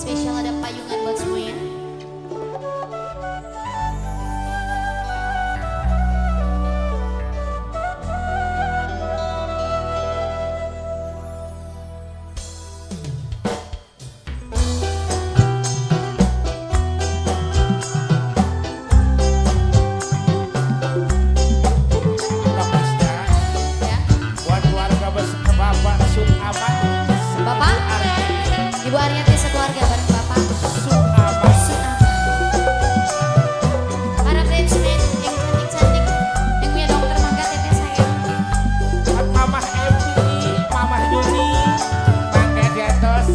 Spesial ada payungan buat semuanya. Ibu Aryati sekeluarga bareng Bapak para bridesmaid yang cantik-cantik yang punya dokter mangga teteh sayang. Mamah Emi, Mamah Yuni, Mangga Diatos.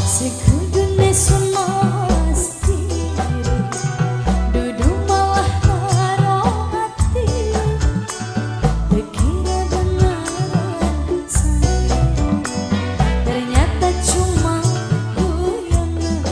Sekudune semas diri duduk malah karo hati. Bekira benaran saya ternyata cuma guyonan.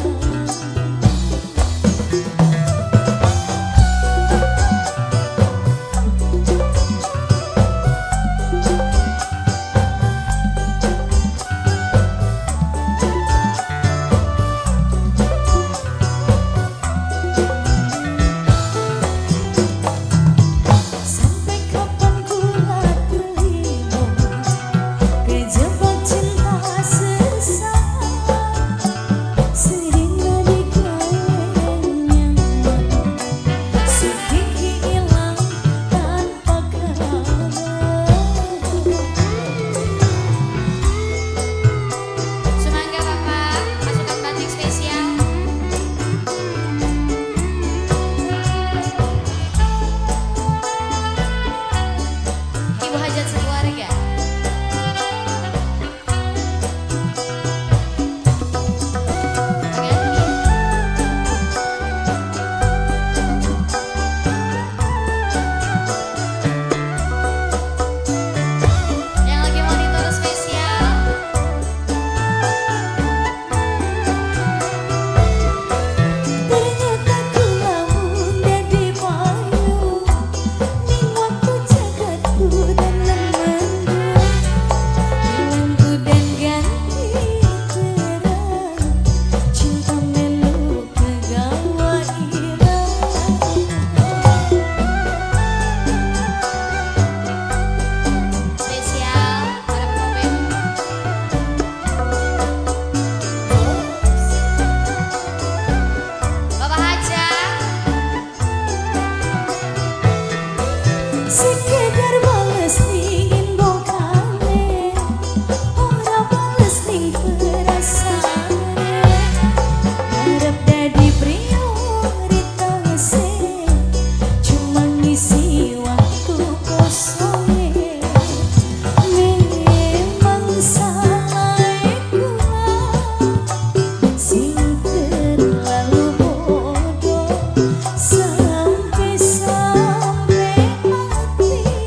Sampai kapan kula terima kejebak cinta sesaat, sehingga dikayanya sedih hilang tanpa kabar. Semangga Bapak, pasukan batik spesial. Ibu hajat sekeluarga. Yang lagi monitor spesial. Ternyata kula muda di payung ning waktu jagatku dan lemengku, hilangku dan ganti terang, cinta melu kegawa irang. Spesial para pemain. Bapak Hajat. Sekedar bales ning imbokane, ora bales ning perasaane, arep dadi prioritase, cuma ngisi waktu kosonge. Memang salah kula sing terlalu bodoh sampai mati.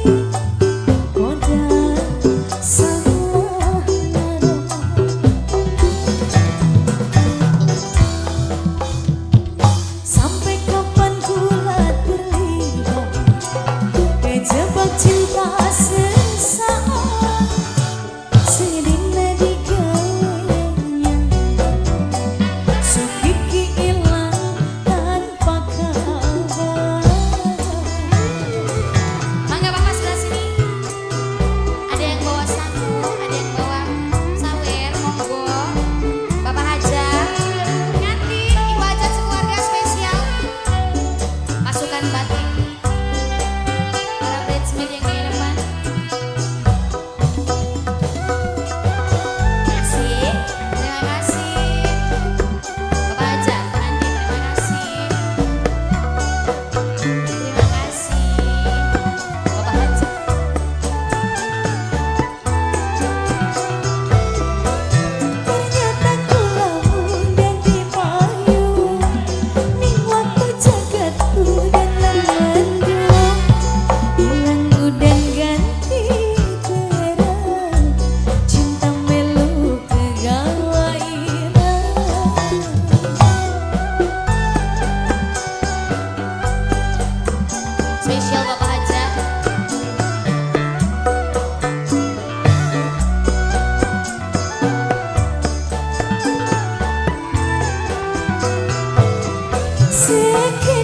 Sikit